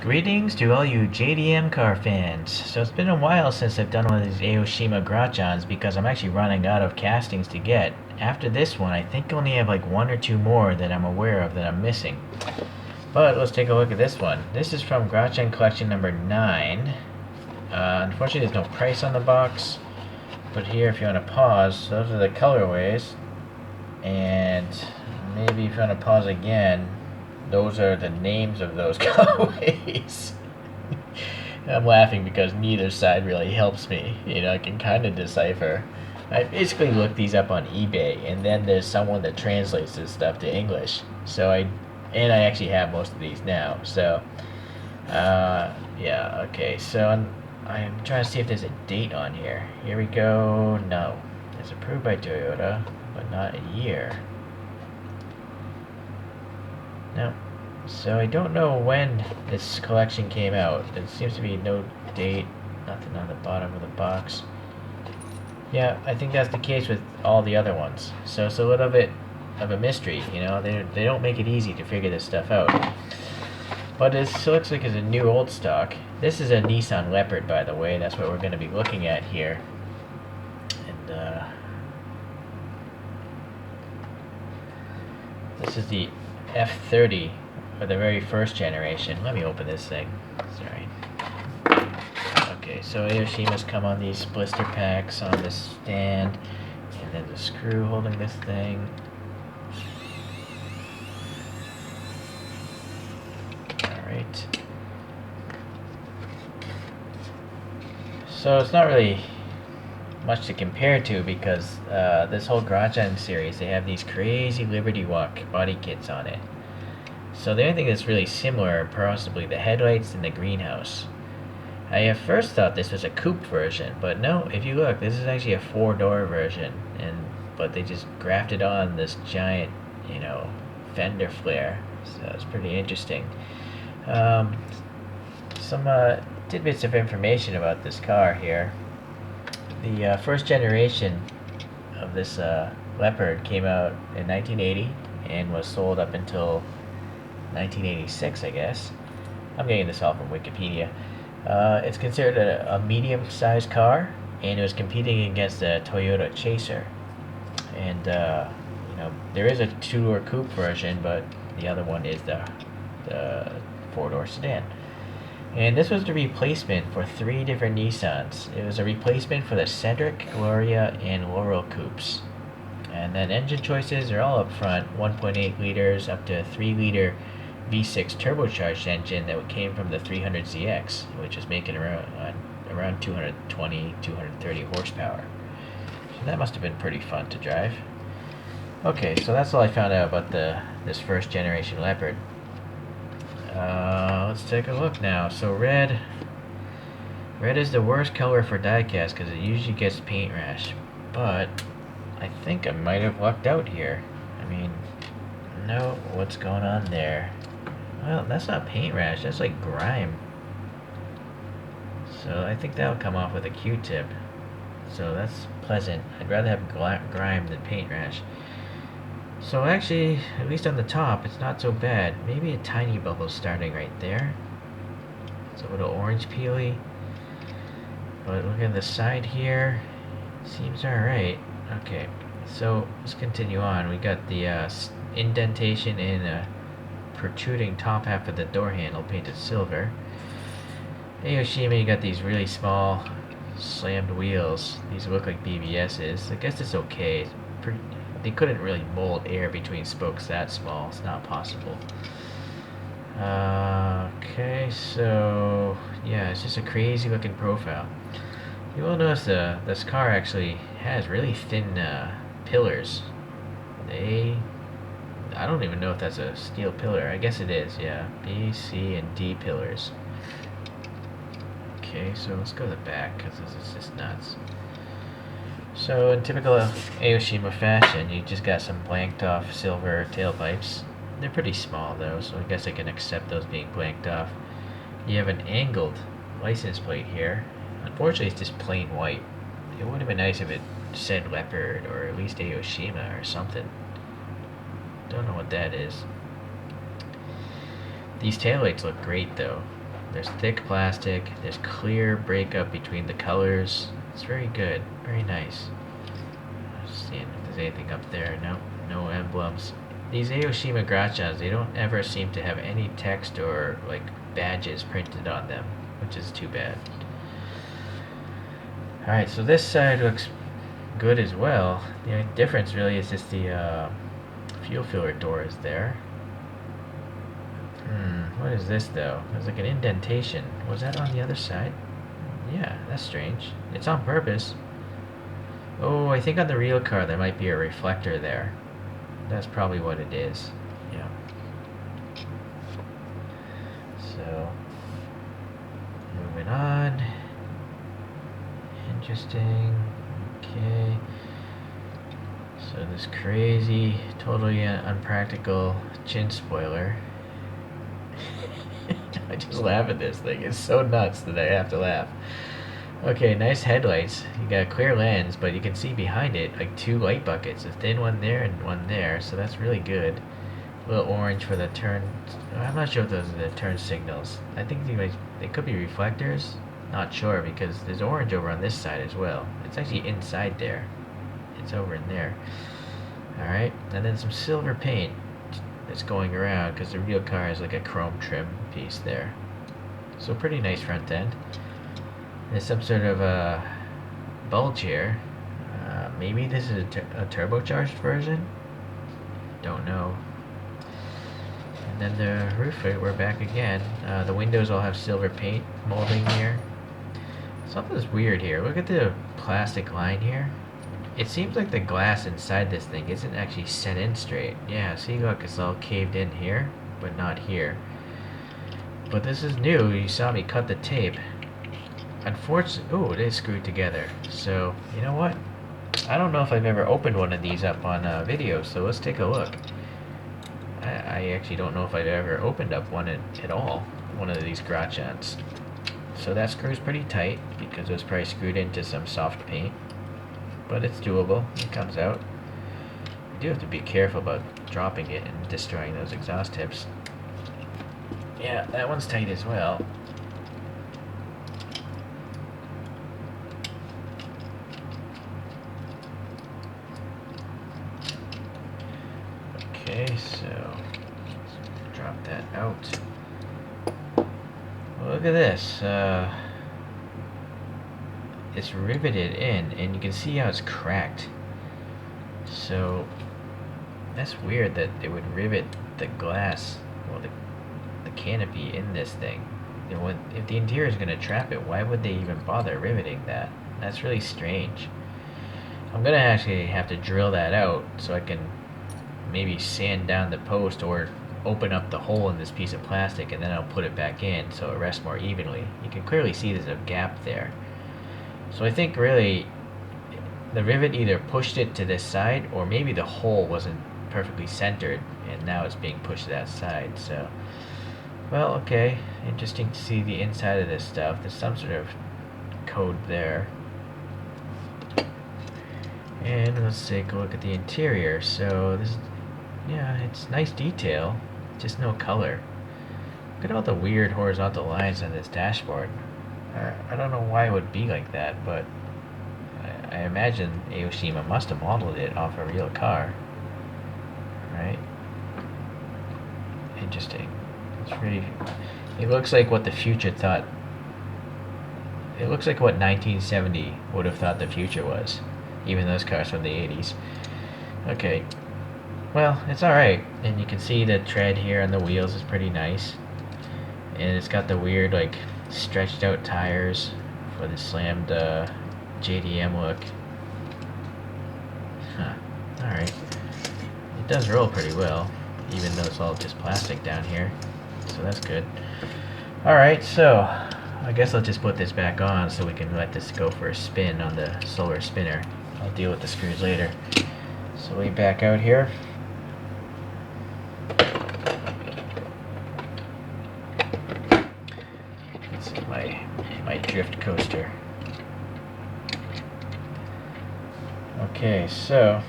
Greetings to all you JDM car fans. So it's been a while since I've done one of these Aoshima Grachans because I'm actually running out of castings to get. After this one, I think I only have like one or two more that I'm aware of that I'm missing. But let's take a look at this one. This is from Grachan Collection number 9. Unfortunately, there's no price on the box. But here, if you want to pause, those are the colorways. And maybe if you want to pause again, those are the names of those colorways. I'm laughing because neither side really helps me. I can kind of decipher. I basically looked these up on eBay, and then there's someone that translates this stuff to English. I actually have most of these now. Yeah, okay. So I'm trying to see if there's a date on here. Here we go. No, it's approved by Toyota, but not a year. No. So I don't know when this collection came out. There seems to be no date, nothing on the bottom of the box. Yeah, I think that's the case with all the other ones. So it's a little bit of a mystery, They don't make it easy to figure this stuff out. But it looks like it's a new old stock. This is a Nissan Leopard, by the way. That's what we're going to be looking at here. And this is the F30 for the very first generation. Let me open this thing. Sorry. Okay, so Aoshima's come on these blister packs on this stand, and then the screw holding this thing. Alright. So it's not really much to compare to because this whole Grachan series, they have these crazy Liberty Walk body kits on it. So the only thing that's really similar are possibly the headlights and the greenhouse. I at first thought this was a coupe version, but no, if you look, this is actually a 4-door version, but they just grafted on this giant, fender flare. So it's pretty interesting. Some tidbits of information about this car here. The first generation of this Leopard came out in 1980 and was sold up until 1986, I guess. I'm getting this all from Wikipedia. It's considered a medium-sized car, and it was competing against the Toyota Chaser. And there is a 2-door coupe version, but the other one is the 4-door sedan. And this was the replacement for 3 different Nissans. It was a replacement for the Cedric, Gloria, and Laurel coupes. And then engine choices are all up front, 1.8 liters up to 3-liter V6 turbocharged engine that came from the 300ZX, which is making around 220, 230 horsepower. So that must have been pretty fun to drive. Okay, so that's all I found out about this first generation Leopard. Let's take a look now. So red is the worst color for diecast because it usually gets paint rash. But I think I might have lucked out here. No, what's going on there? Well, that's not paint rash, that's like grime. So I think that'll come off with a Q-tip. So that's pleasant. I'd rather have grime than paint rash. So actually, at least on the top, it's not so bad. Maybe a tiny bubble starting right there. It's a little orange peely. But look at the side here. Seems alright. Okay, so let's continue on. We got the indentation in protruding top half of the door handle painted silver. Aoshima, you got these really small slammed wheels. These look like BBS's. I guess it's okay. They couldn't really mold air between spokes that small. It's not possible. Okay, so yeah, it's just a crazy looking profile. You will notice this car actually has really thin pillars. I don't even know if that's a steel pillar. I guess it is, yeah. B, C, and D pillars. Okay, so let's go to the back because this is just nuts. So in typical Aoshima fashion, you just got some blanked off silver tailpipes. They're pretty small though, so I guess I can accept those being blanked off. You have an angled license plate here. Unfortunately, it's just plain white. It would have been nice if it said Leopard or at least Aoshima or something. Don't know what that is. These taillights look great though. There's thick plastic. There's clear breakup between the colors. It's very good. Very nice. Just seeing if there's anything up there. No, no emblems. These Aoshima Grachans, they don't ever seem to have any text or like badges printed on them, which is too bad. Alright, so this side looks good as well. The only difference really is just the fuel filler door is there. What is this though? There's like an indentation. Was that on the other side? Yeah, that's strange. It's on purpose. Oh, I think on the real car there might be a reflector there. That's probably what it is. Yeah. So, moving on. Interesting. Okay. So this crazy, totally unpractical chin spoiler. I just laugh at this thing. It's so nuts that I have to laugh. Okay, nice headlights. You got a clear lens, but you can see behind it like two light buckets. A thin one there and one there, so that's really good. A little orange for the turn. I'm not sure if those are the turn signals. I think they could be reflectors. Not sure because there's orange over on this side as well. It's actually inside there. It's over in there. Alright, and then some silver paint that's going around because the real car has like a chrome trim piece there. So pretty nice front end. There's some sort of a bulge here. Maybe this is a turbocharged version? Don't know. And then the roof, we're back again. The windows all have silver paint molding here. Something's weird here. Look at the plastic line here. It seems like the glass inside this thing isn't actually set in straight. Yeah, see, look, it's all caved in here, but not here. But this is new. You saw me cut the tape. Unfortunately, oh, it is screwed together. So, you know what? I don't know if I've ever opened one of these up on video, so let's take a look. I actually don't know if I've ever opened up one at all, one of these Grachans. So that screws pretty tight because it was probably screwed into some soft paint. But it's doable. It comes out. You do have to be careful about dropping it and destroying those exhaust tips. Yeah, that one's tight as well. Okay, so let's drop that out. Well, look at this. It's riveted in, and you can see how it's cracked. So that's weird that they would rivet the glass, well, the canopy in this thing. If the interior is going to trap it, why would they even bother riveting that? That's really strange. I'm going to actually have to drill that out so I can maybe sand down the post or open up the hole in this piece of plastic, and then I'll put it back in so it rests more evenly. You can clearly see there's a gap there. So I think really the rivet either pushed it to this side, or maybe the hole wasn't perfectly centered and now it's being pushed to that side. So, well, okay, interesting to see the inside of this stuff. There's some sort of code there. And let's take a look at the interior. So this, yeah, it's nice detail, just no color. Look at all the weird horizontal lines on this dashboard. I don't know why it would be like that, but I imagine Aoshima must have modeled it off a real car. Right? Interesting. It's really... It looks like what the future thought... It looks like what 1970 would have thought the future was. Even those cars from the 80s. Okay. Well, it's alright. And you can see the tread here on the wheels is pretty nice. And it's got the weird, like, stretched out tires for the slammed JDM look. Huh. Alright. It does roll pretty well, even though it's all just plastic down here. So that's good. Alright, so I guess I'll just put this back on so we can let this go for a spin on the solar spinner. I'll deal with the screws later. So we back out here. My drift coaster. Okay, so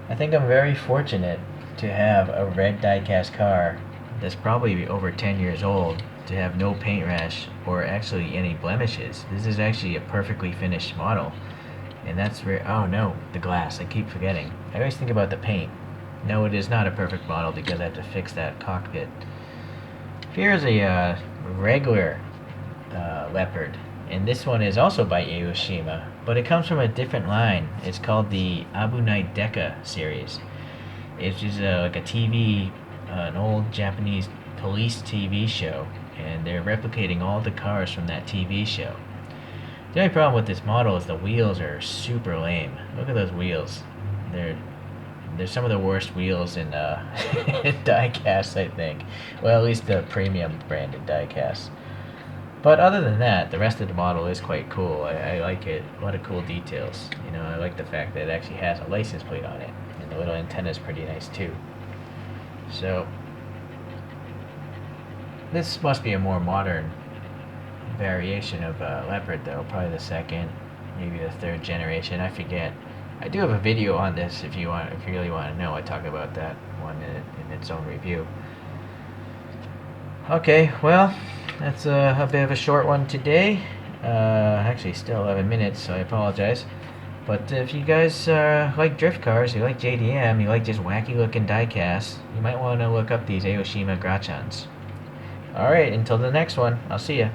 I think I'm very fortunate to have a red diecast car that's probably over 10 years old to have no paint rash or actually any blemishes. This is actually a perfectly finished model. And that's oh no, the glass. I keep forgetting. I always think about the paint. No, it is not a perfect model because I have to fix that cockpit. Here's a regular Leopard. And this one is also by Aoshima, but it comes from a different line. It's called the Abunai Deka series. It's just like a TV, an old Japanese police TV show, and they're replicating all the cars from that TV show. The only problem with this model is the wheels are super lame. Look at those wheels. They're some of the worst wheels in diecast, I think. Well, at least the premium branded diecast. But other than that, the rest of the model is quite cool. I like it. A lot of cool details. You know, I like the fact that it actually has a license plate on it. And the little antenna is pretty nice too. So, this must be a more modern variation of Leopard though. Probably the second, maybe the third generation. I forget. I do have a video on this if you really want to know. I talk about that one in its own review. Okay, well, that's a bit of a short one today. Actually, still 11 minutes, so I apologize. But if you guys like drift cars, you like JDM, you like just wacky looking diecasts, you might want to look up these Aoshima Grachans. Alright, until the next one, I'll see ya.